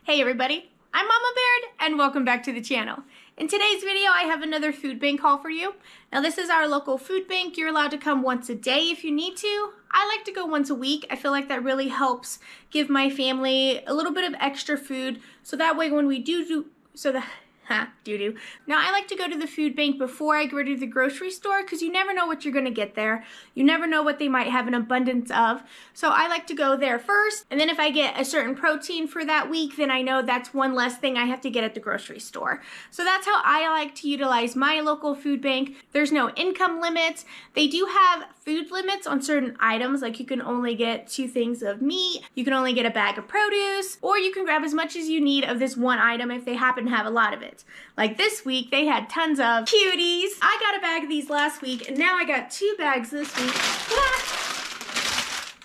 Hey everybody, I'm Mama Baird and welcome back to the channel. In today's video I have another food bank haul for you. Now this is our local food bank. You're allowed to come once a day if you need to. I like to go once a week. I feel like that really helps give my family a little bit of extra food so that way when we Now I like to go to the food bank before I go to the grocery store because you never know what you're going to get there. You never know what they might have an abundance of. So I like to go there first, and then if I get a certain protein for that week, then I know that's one less thing I have to get at the grocery store. So that's how I like to utilize my local food bank. There's no income limits. They do have food limits on certain items, like you can only get 2 things of meat, you can only get a bag of produce, or you can grab as much as you need of this one item if they happen to have a lot of it. Like this week, they had tons of cuties. I got a bag of these last week, and now I got 2 bags this week.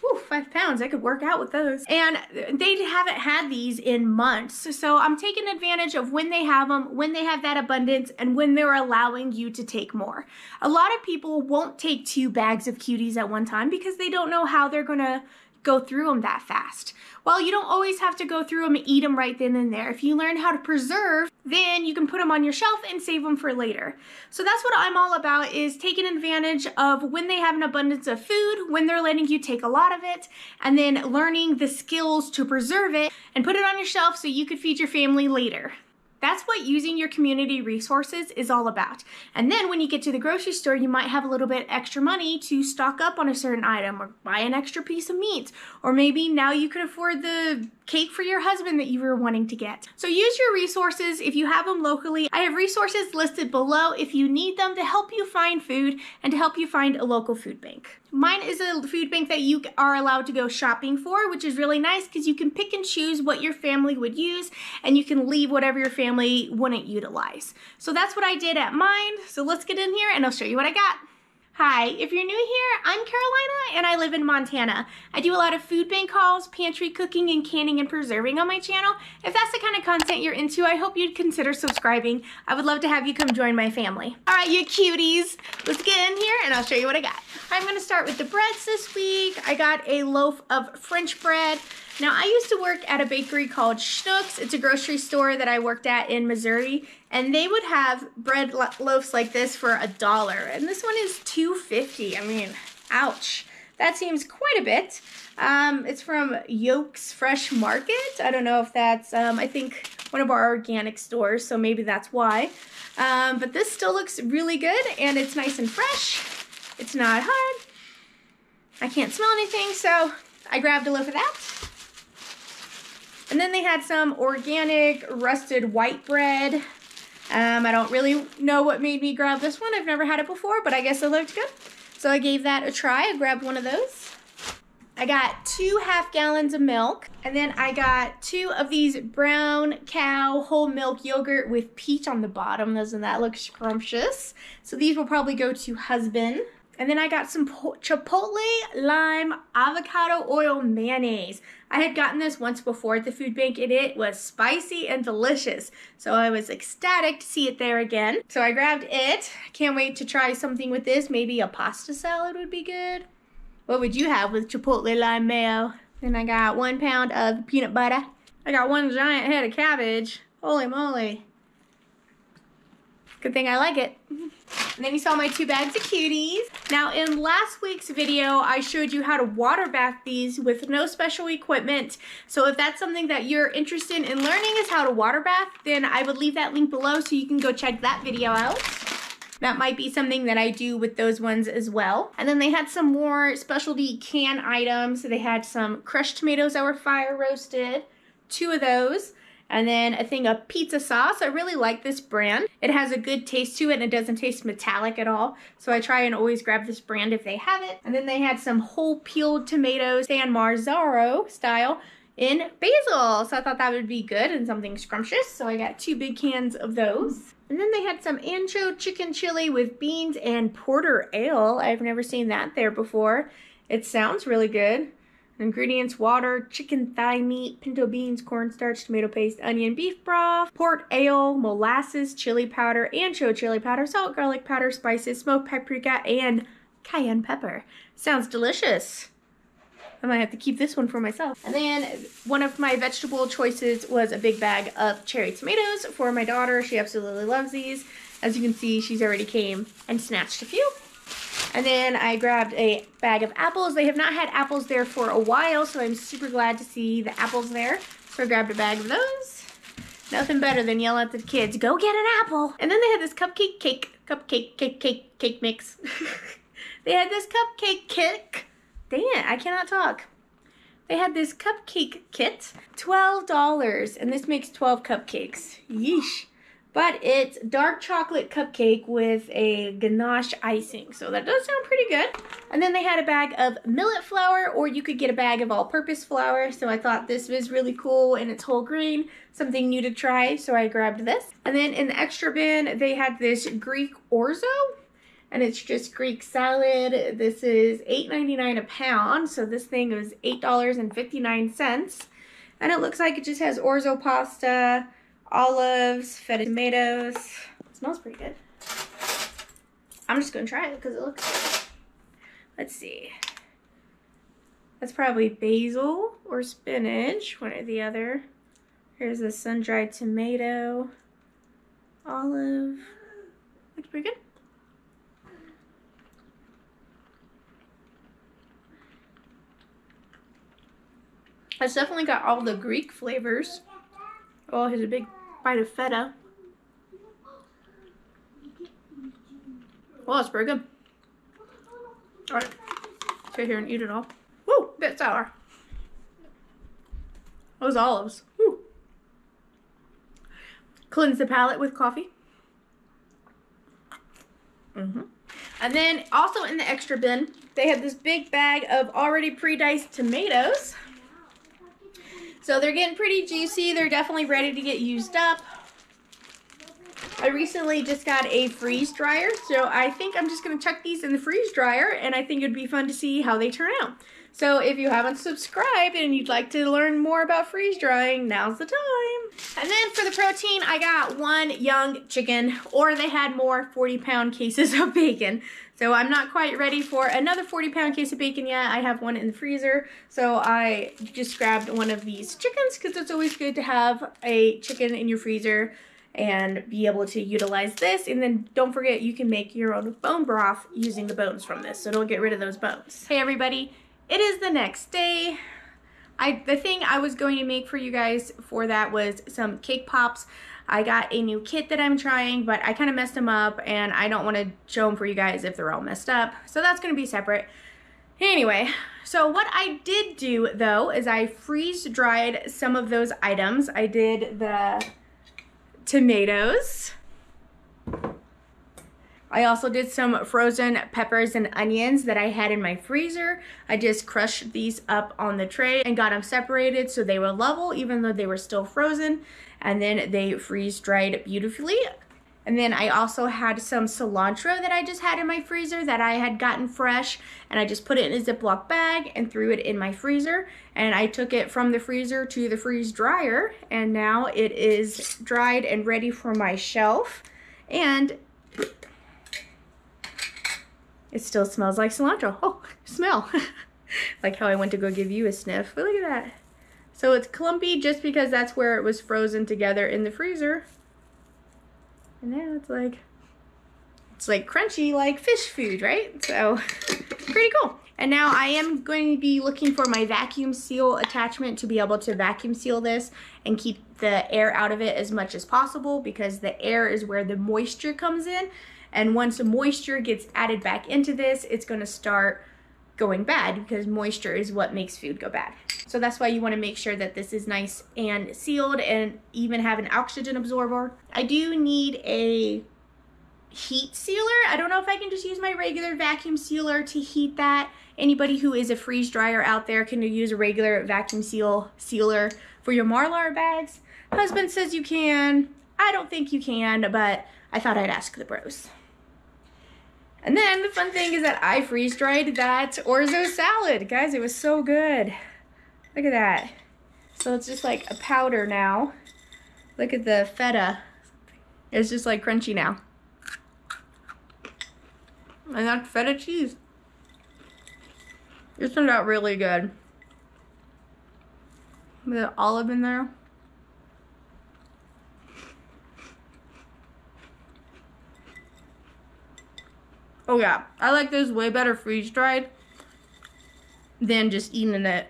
Ooh, 5 pounds, I could work out with those. And they haven't had these in months. So I'm taking advantage of when they have them, when they have that abundance, and when they're allowing you to take more. A lot of people won't take 2 bags of cuties at one time because they don't know how they're gonna go through them that fast. Well, you don't always have to go through them and eat them right then and there. If you learn how to preserve, then you can put them on your shelf and save them for later. So that's what I'm all about, is taking advantage of when they have an abundance of food, when they're letting you take a lot of it, and then learning the skills to preserve it and put it on your shelf so you could feed your family later. That's what using your community resources is all about. And then when you get to the grocery store, you might have a little bit extra money to stock up on a certain item or buy an extra piece of meat. Or maybe now you can afford the cake for your husband that you were wanting to get. So use your resources if you have them locally. I have resources listed below if you need them to help you find food and to help you find a local food bank. Mine is a food bank that you are allowed to go shopping for, which is really nice because you can pick and choose what your family would use and you can leave whatever your family wouldn't utilize. So that's what I did at mine. So let's get in here and I'll show you what I got. Hi, if you're new here, I'm Carolina and I live in Montana. I do a lot of food bank hauls, pantry cooking, and canning and preserving on my channel. If that's the kind of content you're into, I hope you'd consider subscribing. I would love to have you come join my family. All right, you cuties, let's get in here and I'll show you what I got. I'm gonna start with the breads this week. I got a loaf of French bread. Now, I used to work at a bakery called Schnucks. It's a grocery store that I worked at in Missouri, and they would have bread loaves like this for $1, and this one is $2.50. I mean, ouch. That seems quite a bit. It's from Yolks Fresh Market. I don't know if that's, I think, one of our organic stores, so maybe that's why. But this still looks really good, and it's nice and fresh. It's not hard. I can't smell anything, so I grabbed a loaf of that. And then they had some organic rusted white bread. I don't really know what made me grab this one. I've never had it before, but I guess it looked good. So I gave that a try. I grabbed one of those. I got 2 half gallons of milk. And then I got 2 of these brown cow whole milk yogurt with peach on the bottom. Doesn't that look scrumptious? So these will probably go to husband. And then I got some chipotle lime avocado oil mayonnaise. I had gotten this once before at the food bank and it was spicy and delicious. So I was ecstatic to see it there again. So I grabbed it. Can't wait to try something with this. Maybe a pasta salad would be good. What would you have with chipotle lime mayo? Then I got 1 pound of peanut butter. I got 1 giant head of cabbage. Holy moly. Good thing I like it. And then you saw my 2 bags of cuties. Now in last week's video, I showed you how to water bath these with no special equipment. So if that's something that you're interested in learning is how to water bath, then I would leave that link below so you can go check that video out. That might be something that I do with those ones as well. And then they had some more specialty can items. So they had some crushed tomatoes that were fire roasted, 2 of those. And then a thing of pizza sauce. I really like this brand. It has a good taste to it and it doesn't taste metallic at all. So I try and always grab this brand if they have it. And then they had some whole peeled tomatoes, San Marzaro style, in basil. So I thought that would be good and something scrumptious. So I got 2 big cans of those. And then they had some ancho chicken chili with beans and porter ale. I've never seen that there before. It sounds really good. Ingredients: water, chicken thigh meat, pinto beans, cornstarch, tomato paste, onion, beef broth, port ale, molasses, chili powder, ancho chili powder, salt, garlic powder, spices, smoked paprika, and cayenne pepper. Sounds delicious. I might have to keep this one for myself. And then one of my vegetable choices was a big bag of cherry tomatoes for my daughter. She absolutely loves these. As you can see, she's already came and snatched a few. And then I grabbed a bag of apples. They have not had apples there for a while, so I'm super glad to see the apples there. So I grabbed a bag of those. Nothing better than yelling at the kids, go get an apple. And then they had this cupcake cake mix. They had this cupcake kit. Dang it, I cannot talk. They had this cupcake kit, $12, and this makes 12 cupcakes. Yeesh. But it's dark chocolate cupcake with a ganache icing, so that does sound pretty good. And then they had a bag of millet flour, or you could get a bag of all-purpose flour, so I thought this was really cool and it's whole grain, something new to try, so I grabbed this. And then in the extra bin, they had this Greek orzo, and it's just Greek salad. This is $8.99 a pound, so this thing was $8.59. And it looks like it just has orzo pasta, olives, feta tomatoes. It smells pretty good. I'm just gonna try it because it looks good. Let's see. That's probably basil or spinach, one or the other. Here's a sun-dried tomato, olive. Looks pretty good. It's definitely got all the Greek flavors. Oh, here's a big bite of feta. Oh, it's pretty good. Alright, let's go here and eat it all. Woo, bit sour. Those olives. Woo. Cleanse the palate with coffee. And then also in the extra bin, they had this big bag of already pre-diced tomatoes. So they're getting pretty juicy. They're definitely ready to get used up. I recently just got a freeze dryer, so I think I'm just gonna chuck these in the freeze dryer, and I think it'd be fun to see how they turn out. So if you haven't subscribed and you'd like to learn more about freeze drying, now's the time. And then for the protein, I got one young chicken, or they had more 40-pound cases of bacon. So I'm not quite ready for another 40-pound case of bacon yet. I have one in the freezer. So I just grabbed one of these chickens because it's always good to have a chicken in your freezer and be able to utilize this. And then don't forget, you can make your own bone broth using the bones from this. So don't get rid of those bones. Hey everybody, it is the next day. The thing I was going to make for you guys for that was some cake pops. I got a new kit that I'm trying, but I kind of messed them up and I don't want to show them for you guys if they're all messed up. So that's going to be separate. Anyway, so what I did do though is I freeze dried some of those items. I did the tomatoes. I also did some frozen peppers and onions that I had in my freezer. I just crushed these up on the tray and got them separated so they were level even though they were still frozen. And then they freeze dried beautifully. And then I also had some cilantro that I just had in my freezer that I had gotten fresh, and I just put it in a Ziploc bag and threw it in my freezer. And I took it from the freezer to the freeze dryer, and now it is dried and ready for my shelf. And it still smells like cilantro. Oh, smell. Like how I went to go give you a sniff. But look at that. So it's clumpy just because that's where it was frozen together in the freezer. And now it's like crunchy like fish food, right? So pretty cool. And now I am going to be looking for my vacuum seal attachment to be able to vacuum seal this and keep the air out of it as much as possible, because the air is where the moisture comes in. And once the moisture gets added back into this, it's going to start going bad, because moisture is what makes food go bad. So that's why you want to make sure that this is nice and sealed and even have an oxygen absorber. I do need a heat sealer. I don't know if I can just use my regular vacuum sealer to heat that. Anybody who is a freeze dryer out there can use a regular vacuum sealer for your Marlar bags. Husband says you can. I don't think you can, but I thought I'd ask the bros. And then the fun thing is that I freeze dried that orzo salad. Guys, it was so good. Look at that. So it's just like a powder now. Look at the feta. It's just like crunchy now. And that's feta cheese. This turned out really good. With an olive in there. Oh yeah, I like this way better freeze-dried than just eating it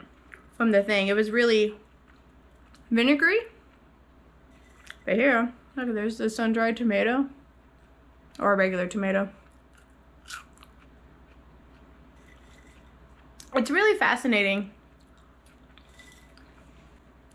from the thing. It was really vinegary. But here, look, there's the sun-dried tomato. Or a regular tomato. It's really fascinating.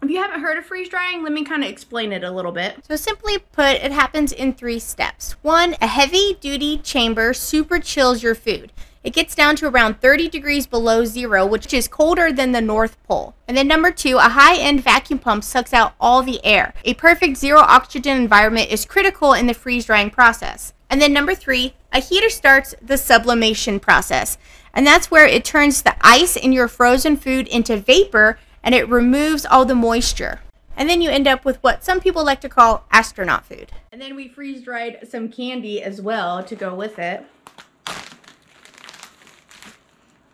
If you haven't heard of freeze drying, let me kind of explain it a little bit. So simply put, it happens in 3 steps. 1, a heavy duty chamber super chills your food. It gets down to around 30 degrees below zero, which is colder than the North Pole. And then number 2, a high-end vacuum pump sucks out all the air. A perfect zero oxygen environment is critical in the freeze drying process. And then number 3, a heater starts the sublimation process. And that's where it turns the ice in your frozen food into vapor, and it removes all the moisture. And then you end up with what some people like to call astronaut food. And then we freeze dried some candy as well to go with it.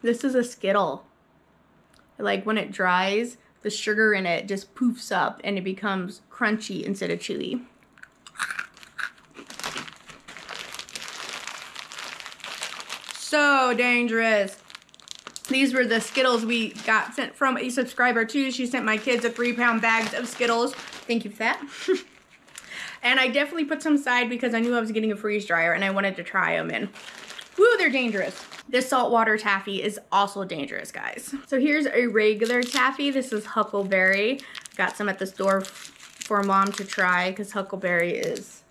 This is a Skittle. Like when it dries, the sugar in it just poofs up and it becomes crunchy instead of chewy. So dangerous. These were the Skittles we got sent from a subscriber too. She sent my kids a 3-pound bag of Skittles. Thank you for that. And I definitely put some aside because I knew I was getting a freeze dryer and I wanted to try them, and woo, they're dangerous. This saltwater taffy is also dangerous, guys. So here's a regular taffy. This is Huckleberry. Got some at the store for Mom to try because Huckleberry is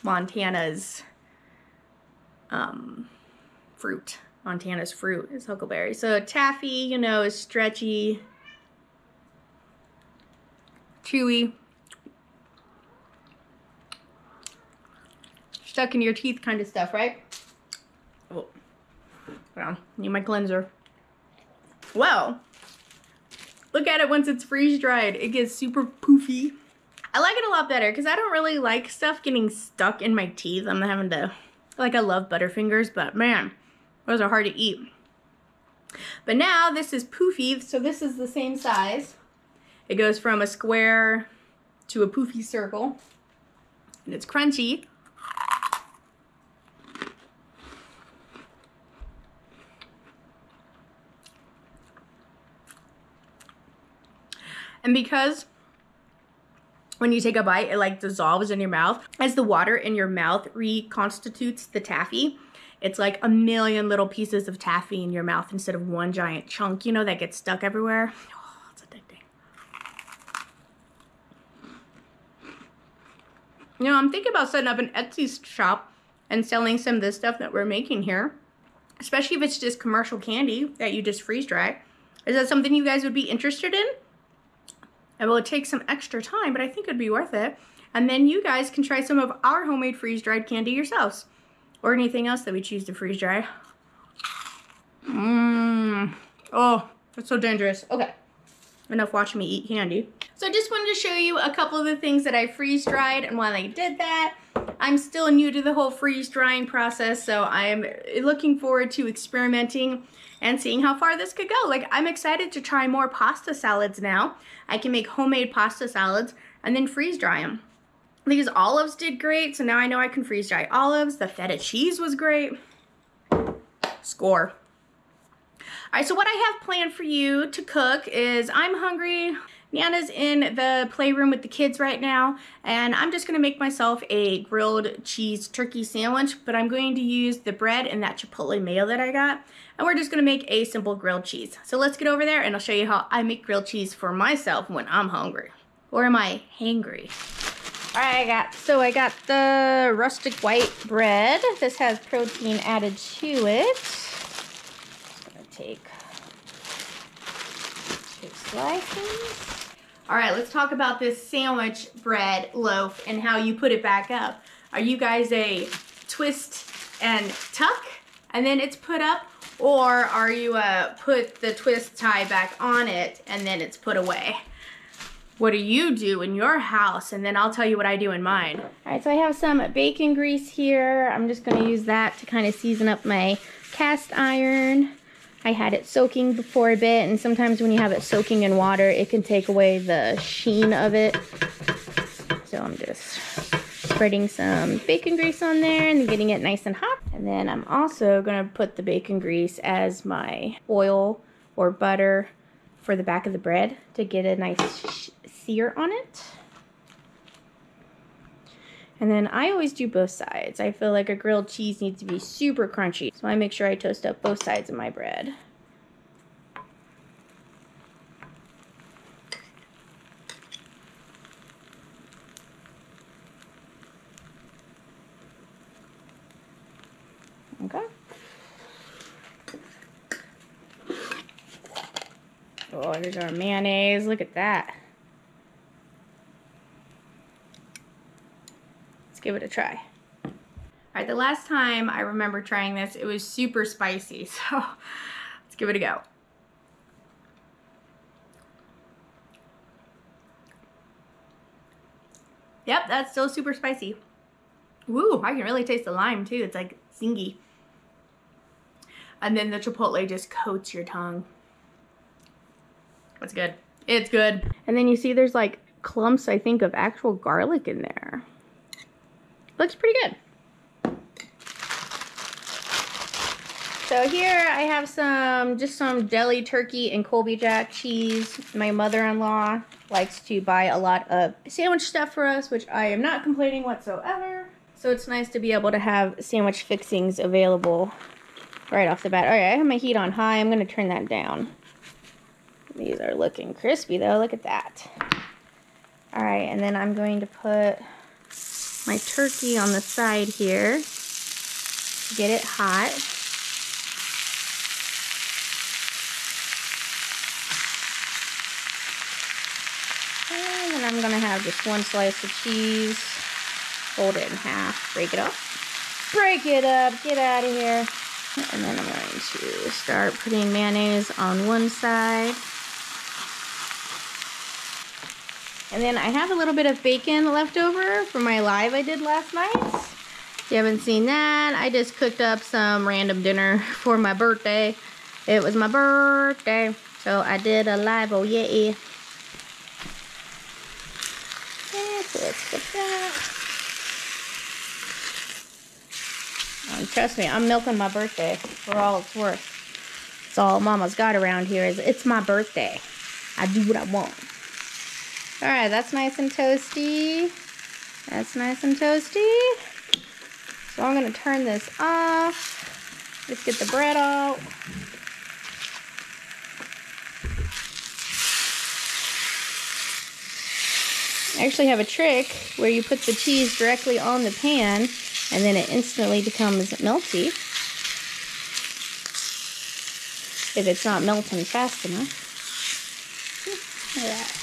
Montana's fruit. Montana's fruit is huckleberry. So taffy, you know, is stretchy, chewy, stuck in your teeth kind of stuff, right? Oh, hold on, need my cleanser. Well, look at it once it's freeze dried. It gets super poofy. I like it a lot better because I don't really like stuff getting stuck in my teeth. I'm having to, like, I love Butterfingers, but man, those are hard to eat. But now this is poofy, so this is the same size. It goes from a square to a poofy circle. And it's crunchy. And because when you take a bite, it like dissolves in your mouth, as the water in your mouth reconstitutes the taffy, it's like a million little pieces of taffy in your mouth instead of one giant chunk, you know, that gets stuck everywhere. Oh, it's addicting. You know, I'm thinking about setting up an Etsy shop and selling some of this stuff that we're making here, especially if it's just commercial candy that you just freeze dry. Is that something you guys would be interested in? It will take some extra time, but I think it'd be worth it. And then you guys can try some of our homemade freeze-dried candy yourselves. Or anything else that we choose to freeze dry. Oh, that's so dangerous. Okay, enough watching me eat candy. So I just wanted to show you a couple of the things that I freeze dried, and while I did that, I'm still new to the whole freeze drying process, so I'm looking forward to experimenting and seeing how far this could go. Like, I'm excited to try more pasta salads now. I can make homemade pasta salads and then freeze dry them. These olives did great, so now I know I can freeze dry olives. The feta cheese was great. Score. All right, so what I have planned for you to cook is, I'm hungry. Nana's in the playroom with the kids right now, and I'm just gonna make myself a grilled cheese turkey sandwich, but I'm going to use the bread and that Chipotle mayo that I got, and we're just gonna make a simple grilled cheese. So let's get over there and I'll show you how I make grilled cheese for myself when I'm hungry. Or am I hangry? All right, I got the rustic white bread. This has protein added to it. I'm gonna take 2 slices. All right, let's talk about this sandwich bread loaf and how you put it back up. Are you guys a twist and tuck and then it's put up? Or are you put the twist tie back on it and then it's put away? What do you do in your house? And then I'll tell you what I do in mine. All right, so I have some bacon grease here. I'm just gonna use that to kind of season up my cast iron. I had it soaking before a bit, and sometimes when you have it soaking in water, it can take away the sheen of it. So I'm just spreading some bacon grease on there and getting it nice and hot. And then I'm also gonna put the bacon grease as my oil or butter for the back of the bread to get a nice sear on it. And then I always do both sides. I feel like a grilled cheese needs to be super crunchy, so I make sure I toast up both sides of my bread. Okay. Oh, there's our mayonnaise. Look at that. Let's give it a try. All right, the last time I remember trying this, it was super spicy. So let's give it a go. Yep, that's still super spicy. Woo, I can really taste the lime too. It's like zingy. And then the chipotle just coats your tongue. It's good. It's good. And then you see there's like clumps, I think, of actual garlic in there. Looks pretty good. So here I have just some deli turkey and Colby Jack cheese. My mother-in-law likes to buy a lot of sandwich stuff for us, which I am not complaining whatsoever. So it's nice to be able to have sandwich fixings available right off the bat. All right, I have my heat on high. I'm going to turn that down. These are looking crispy though. Look at that. All right, and then I'm going to put my turkey on the side here. Get it hot. And then I'm going to have just one slice of cheese. Fold it in half. Break it up. Break it up. Get out of here. And then I'm going to start putting mayonnaise on one side. And then I have a little bit of bacon left over from my live I did last night. If you haven't seen that, I just cooked up some random dinner for my birthday. It was my birthday, so I did a live, oh yeah. So let's put that. Trust me, I'm milking my birthday for all it's worth. It's all Mama's got around here is it's my birthday. I do what I want. Alright, that's nice and toasty. That's nice and toasty. So I'm going to turn this off. Just get the bread out. I actually have a trick where you put the cheese directly on the pan and then it instantly becomes melty. If it's not melting fast enough. Look at that.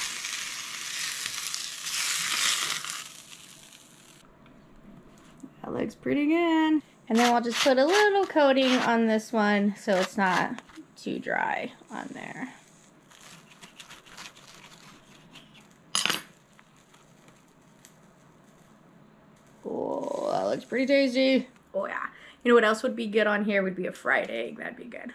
That looks pretty good. And then I'll just put a little coating on this one so it's not too dry on there. Oh, that looks pretty tasty. Oh yeah. You know what else would be good on here? Would be a fried egg. That'd be good.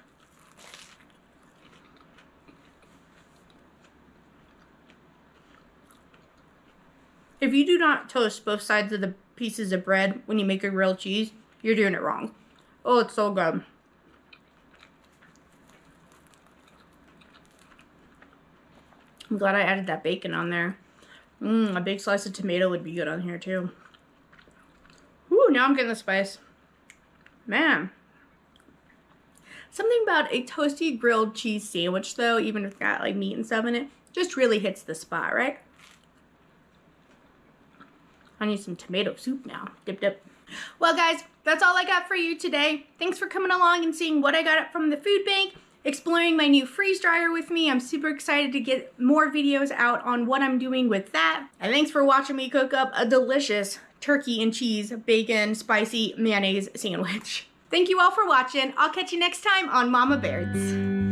If you do not toast both sides of the pieces of bread when you make a grilled cheese, you're doing it wrong. Oh, it's so good. I'm glad I added that bacon on there. A big slice of tomato would be good on here too. Ooh, now I'm getting the spice. Man. Something about a toasty grilled cheese sandwich though, even if it's got like meat and stuff in it, just really hits the spot, right? I need some tomato soup now. Dip, dip. Well, guys, that's all I got for you today. Thanks for coming along and seeing what I got from the food bank, exploring my new freeze dryer with me. I'm super excited to get more videos out on what I'm doing with that. And thanks for watching me cook up a delicious turkey and cheese, bacon, spicy mayonnaise sandwich. Thank you all for watching. I'll catch you next time on Mama Baird's.